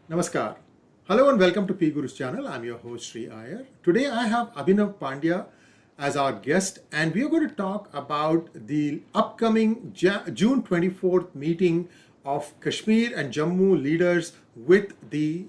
Namaskar. Hello and welcome to PGurus channel. I'm your host Sree Iyer. Today I have Abhinav Pandya as our guest, and we are going to talk about the upcoming June 24th meeting of Kashmir and Jammu leaders with the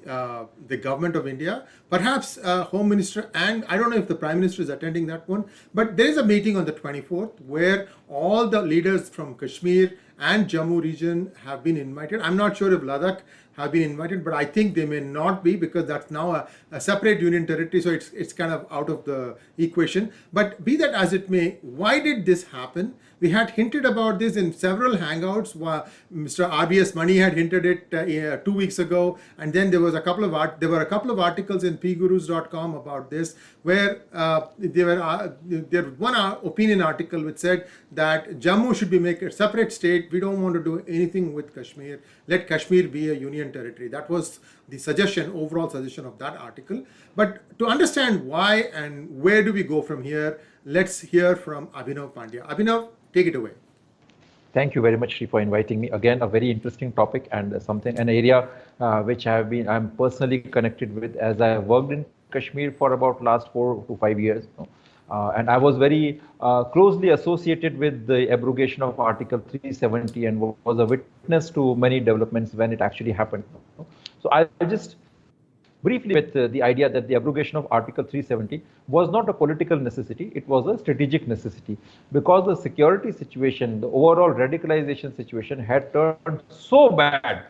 government of India. Perhaps Home Minister, and I don't know if the Prime Minister is attending that one, but there is a meeting on the 24th where all the leaders from Kashmir and Jammu region have been invited. I'm not sure if Ladakh have been invited, but I think they may not be because that's now a separate union territory, so it's kind of out of the equation. But be that as it may, why did this happen? We had hinted about this in several hangouts. Mr. RBS Mani had hinted it 2 weeks ago, and then there were a couple of articles in pgurus.com about this, where there was one opinion article which said that Jammu should be made a separate state. We don't want to do anything with Kashmir. Let Kashmir be a union territory. That was the overall suggestion of that article. But to understand why and where do we go from here, let's hear from Abhinav Pandya. Abhinav, take it away. Thank you very much, Sree, for inviting me. Again, a very interesting topic and an area which I'm personally connected with, as I have worked in Kashmir for about last 4 to 5 years. And I was very closely associated with the abrogation of Article 370 and was a witness to many developments when it actually happened. So I just briefly with the idea that the abrogation of Article 370 was not a political necessity, it was a strategic necessity, because the security situation, the overall radicalization situation had turned so bad.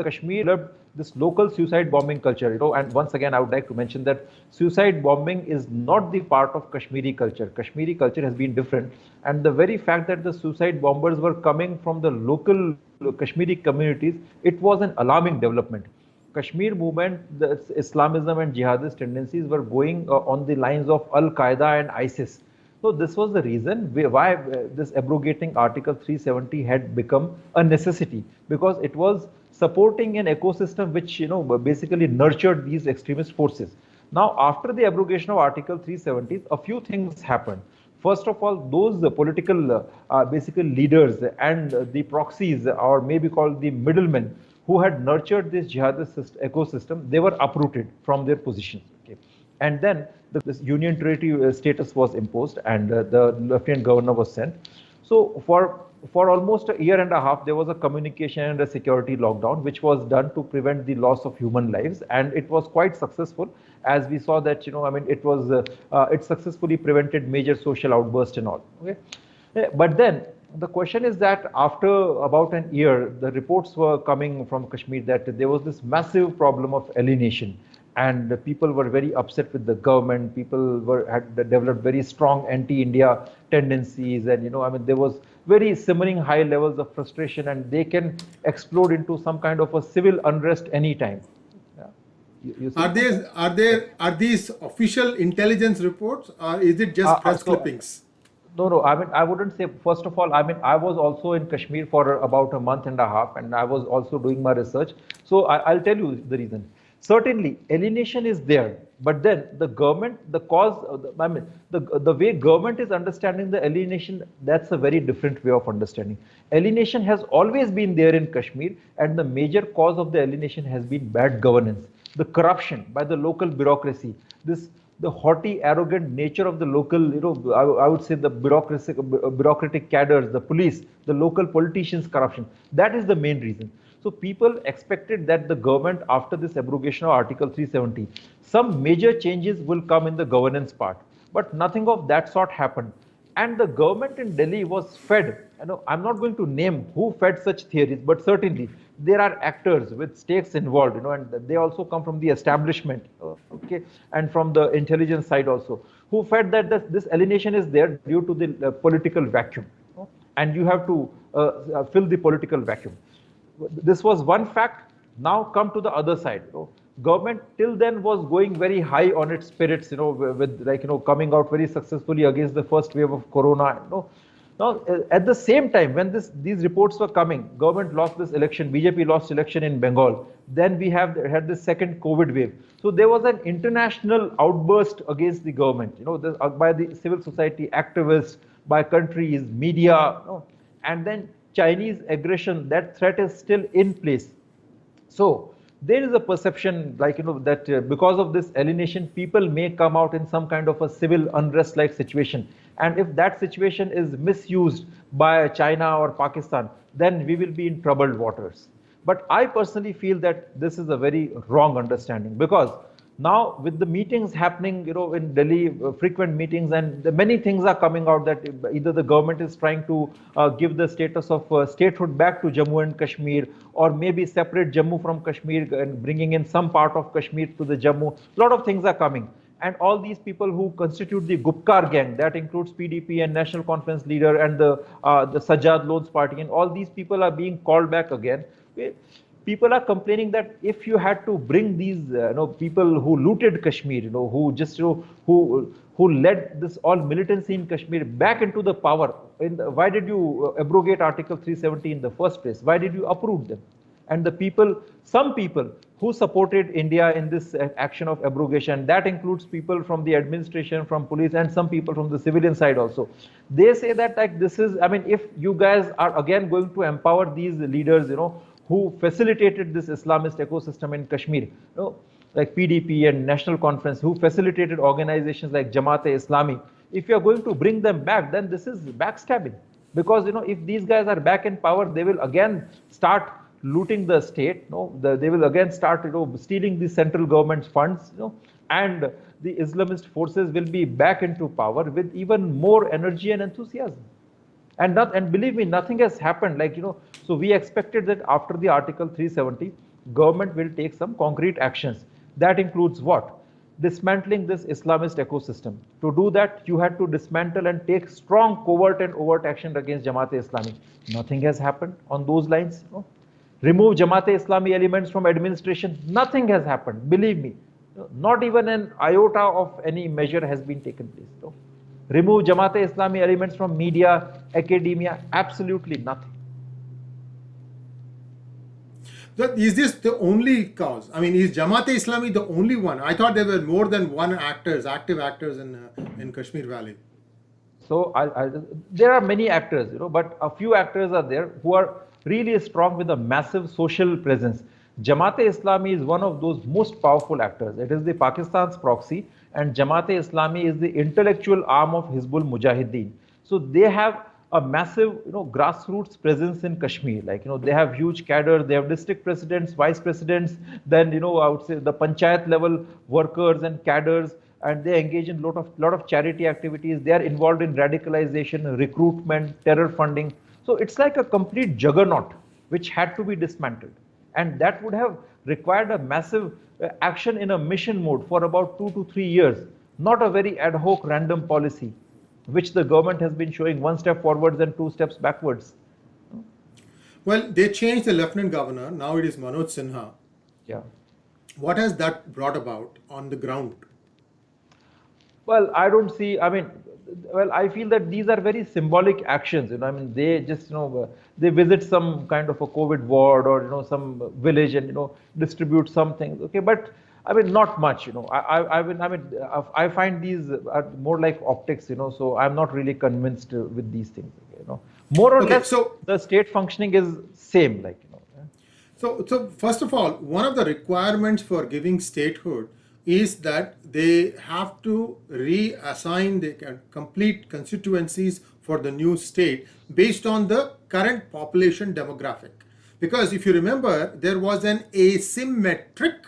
Kashmir developed this local suicide bombing culture, and once again I would like to mention that suicide bombing is not the part of Kashmiri culture. Kashmiri culture has been different, and the very fact that the suicide bombers were coming from the local Kashmiri communities, it was an alarming development. Kashmir movement, the Islamism and jihadist tendencies were going on the lines of Al-Qaeda and ISIS. So this was the reason why this abrogating Article 370 had become a necessity, because it was supporting an ecosystem which basically nurtured these extremist forces. Now, after the abrogation of Article 370, a few things happened. First of all, those political basically leaders and the proxies, or maybe called the middlemen, who had nurtured this jihadist ecosystem, they were uprooted from their positions. Okay? And then this union territory status was imposed, and the lieutenant governor was sent. So for almost a year and a half, there was a communication and a security lockdown, which was done to prevent the loss of human lives, and it was quite successful, as we saw that it successfully prevented major social outbursts and all. Okay, but then the question is that after about an year, the reports were coming from Kashmir that there was this massive problem of alienation, and people were very upset with the government. People had developed very strong anti-India tendencies, and there was very simmering high levels of frustration, and they can explode into some kind of a civil unrest anytime. Are these official intelligence reports, or is it just press clippings? No. I wouldn't say. First of all, I was also in Kashmir for about a month and a half, and I was also doing my research. So I'll tell you the reason. Certainly, alienation is there, but then the government, the way government is understanding the alienation, that's a very different way of understanding. Alienation has always been there in Kashmir, and the major cause of the alienation has been bad governance, the corruption by the local bureaucracy, the haughty, arrogant nature of the local, I would say the bureaucratic cadres, the police, the local politicians' corruption. That is the main reason. So people expected that the government, after this abrogation of Article 370, some major changes will come in the governance part. But nothing of that sort happened. And the government in Delhi was fed. I'm not going to name who fed such theories, but certainly there are actors with stakes involved, and they also come from the establishment, okay, and from the intelligence side also, who fed that this alienation is there due to the political vacuum, and you have to fill the political vacuum. This was one fact. Now come to the other side. Government till then was going very high on its spirits, with coming out very successfully against the first wave of corona. Now, at the same time, when these reports were coming, government lost this election, BJP lost election in Bengal. Then we had the second COVID wave. So there was an international outburst against the government, by the civil society activists, by countries, media, and then Chinese aggression. That threat is still in place. So there is a perception that because of this alienation, people may come out in some kind of a civil unrest like situation. And if that situation is misused by China or Pakistan, then we will be in troubled waters. But I personally feel that this is a very wrong understanding, because now with the meetings happening, in Delhi, frequent meetings, and many things are coming out that either the government is trying to give the status of statehood back to Jammu and Kashmir, or maybe separate Jammu from Kashmir and bringing in some part of Kashmir to the Jammu. A lot of things are coming. And all these people who constitute the Gupkar gang, that includes PDP and National Conference leader and the Sajjad Loans party, and all these people are being called back again. People are complaining that if you had to bring these people who looted Kashmir, who just who led this all militancy in Kashmir back into the power, why did you abrogate Article 370 in the first place? Why did you uproot them? And some people who supported India in this action of abrogation, that includes people from the administration, from police, and some people from the civilian side also. They say that this is, if you guys are again going to empower these leaders, who facilitated this Islamist ecosystem in Kashmir, like PDP and National Conference, who facilitated organizations like Jamaat-e-Islami, if you are going to bring them back, then this is backstabbing. Because if these guys are back in power, they will again start looting the state. They will again start stealing the central government's funds, and the Islamist forces will be back into power with even more energy and enthusiasm. And believe me, nothing has happened. So we expected that after the Article 370, government will take some concrete actions. That includes what? Dismantling this Islamist ecosystem. To do that, you had to dismantle and take strong covert and overt action against Jamaat-e-Islami. Nothing has happened on those lines. Remove Jamaat-e-Islami elements from administration. Nothing has happened. Believe me, not even an iota of any measure has been taken place. Remove Jamaat-e-Islami elements from media, academia, absolutely nothing. So is this the only cause? Is Jamaat-e-Islami the only one? I thought there were more than one active actors in Kashmir Valley. So there are many actors, but a few actors are there who are really strong with a massive social presence. Jamaat-e-Islami is one of those most powerful actors. It is the Pakistan's proxy, and Jamaat-e-Islami is the intellectual arm of Hizbul Mujahideen. So they have a massive, grassroots presence in Kashmir. They have huge cadre. They have district presidents, vice presidents. Then, I would say the panchayat level workers and cadres, and they engage in lot of charity activities. They are involved in radicalization, recruitment, terror funding. So it's like a complete juggernaut which had to be dismantled. And that would have required a massive action in a mission mode for about 2 to 3 years, not a very ad hoc random policy, which the government has been showing 1 step forwards and 2 steps backwards. Well, they changed the lieutenant governor. Now it is Manoj Sinha. Yeah. What has that brought about on the ground? Well, I don't see, I feel that these are very symbolic actions. They just, they visit some kind of a COVID ward or, some village and, distribute some things. Okay, but not much, I find these are more like optics, so I'm not really convinced with these things, More or less, so the state functioning is same, So first of all, one of the requirements for giving statehood is that they have to reassign the complete constituencies for the new state based on the current population demographic. Because if you remember, there was an asymmetric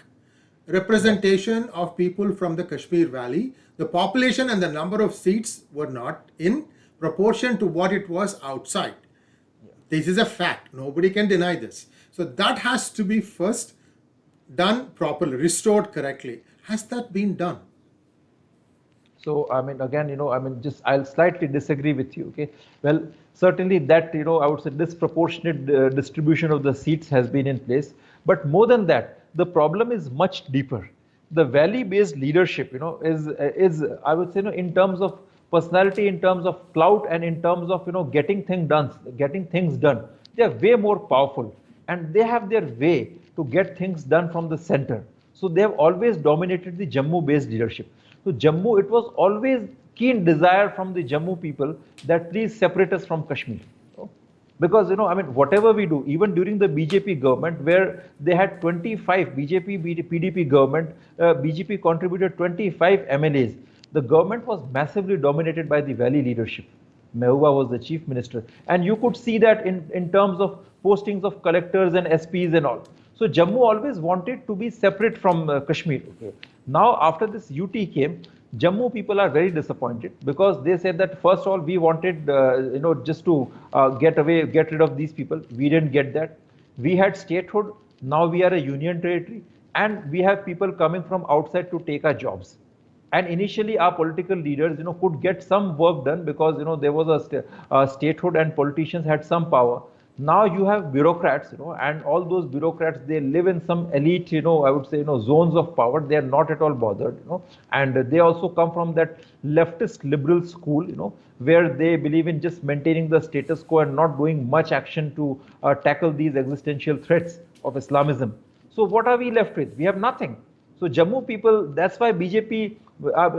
representation of people from the Kashmir Valley. The population and the number of seats were not in proportion to what it was outside. This is a fact. Nobody can deny this. So that has to be first done properly, restored correctly. Has that been done? So, again, I'll slightly disagree with you, okay? Well, certainly that, I would say disproportionate distribution of the seats has been in place. But more than that, the problem is much deeper. The valley-based leadership, is I would say, in terms of personality, in terms of clout, and in terms of getting things done. They are way more powerful, and they have their way to get things done from the center. So they have always dominated the Jammu-based leadership. So Jammu, it was always keen desire from the Jammu people that please separate us from Kashmir. Because whatever we do, even during the BJP government, where they had 25 PDP government, BJP contributed 25 MLAs. The government was massively dominated by the valley leadership. Mehbooba was the chief minister, and you could see that in terms of postings of collectors and SPs and all. So Jammu always wanted to be separate from Kashmir. Okay. Now after this UT came, Jammu people are very disappointed, because they said that first of all we wanted just to get rid of these people. We didn't get that. We had statehood. Now we are a union territory, and we have people coming from outside to take our jobs. And initially our political leaders could get some work done, because there was a statehood and politicians had some power. Now you have bureaucrats, and all those bureaucrats, they live in some elite, I would say, zones of power. They are not at all bothered, and they also come from that leftist liberal school, where they believe in just maintaining the status quo and not doing much action to tackle these existential threats of Islamism. So what are we left with? We have nothing. So Jammu people, that's why BJP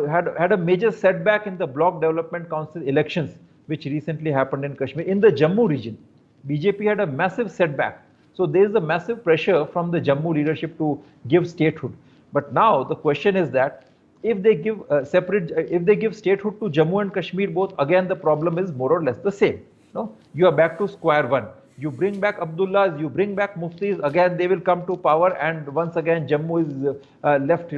had a major setback in the Block Development Council elections, which recently happened in Kashmir, in the Jammu region. BJP had a massive setback. So there is a massive pressure from the Jammu leadership to give statehood. But now the question is that if they give statehood to Jammu and Kashmir both, again the problem is more or less the same. No, you are back to square one. You bring back Abdullahs, you bring back Muftis, again they will come to power, and once again Jammu is left,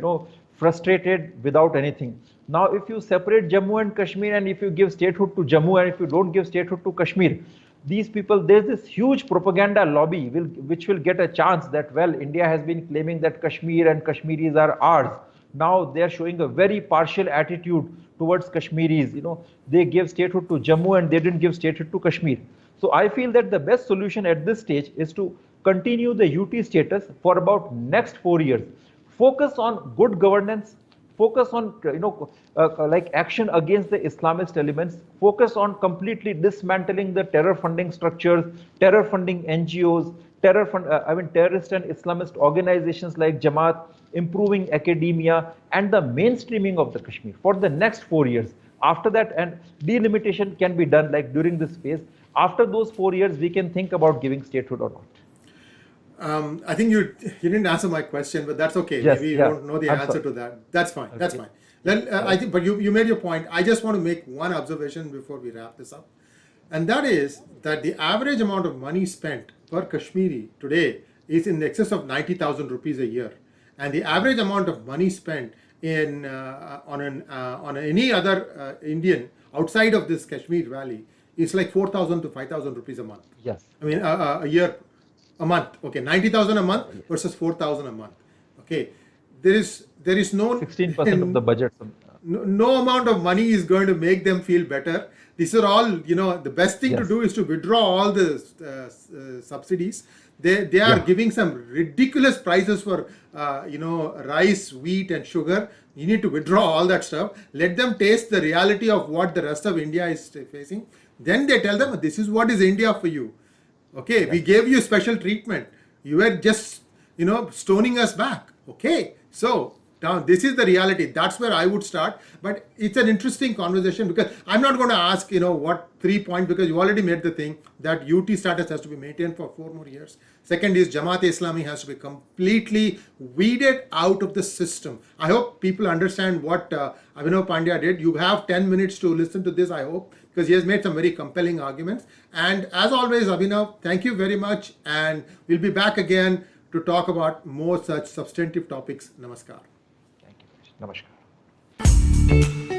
frustrated without anything. Now if you separate Jammu and Kashmir, and if you give statehood to Jammu, and if you don't give statehood to Kashmir, these people, there's this huge propaganda lobby which will get a chance that, well, India has been claiming that Kashmir and Kashmiris are ours. Now they're showing a very partial attitude towards Kashmiris. They gave statehood to Jammu and they didn't give statehood to Kashmir. So I feel that the best solution at this stage is to continue the UT status for about next 4 years. Focus on good governance, focus on like action against the Islamist elements, focus on completely dismantling the terror funding structures, terror funding NGOs, terrorist and Islamist organizations like Jamaat, improving academia, and the mainstreaming of the Kashmir for the next 4 years. After that, and delimitation can be done like during this phase. After those 4 years, we can think about giving statehood or not. I think you didn't answer my question, but that's okay. Yes, Maybe you don't know the answer to that. That's fine. Okay. That's fine. Then I think, but you made your point. I just want to make one observation before we wrap this up, and that is that the average amount of money spent per Kashmiri today is in excess of 90,000 rupees a year, and the average amount of money spent in on any other Indian outside of this Kashmir Valley is like 4,000 to 5,000 rupees a month. Yes. I mean a year. A month, okay, 90,000 a month versus 4,000 a month. Okay, there is no 16% of the budget. No amount of money is going to make them feel better. These are all, the best thing to do is to withdraw all the subsidies. They are giving some ridiculous prices for rice, wheat, and sugar. You need to withdraw all that stuff. Let them taste the reality of what the rest of India is facing. Then they tell them, this is what is India for you. Okay, we gave you special treatment. You were just, stoning us back. Okay, so now this is the reality. That's where I would start. But it's an interesting conversation, because I'm not going to ask, what 3 points, because you already made the thing that UT status has to be maintained for 4 more years. Second is Jamaat-e-Islami has to be completely weeded out of the system. I hope people understand what Abhinav Pandya did. You have 10 minutes to listen to this, I hope, because he has made some very compelling arguments. And as always, Abhinav, thank you very much. And we'll be back again to talk about more such substantive topics. Namaskar. Thank you. Namaskar.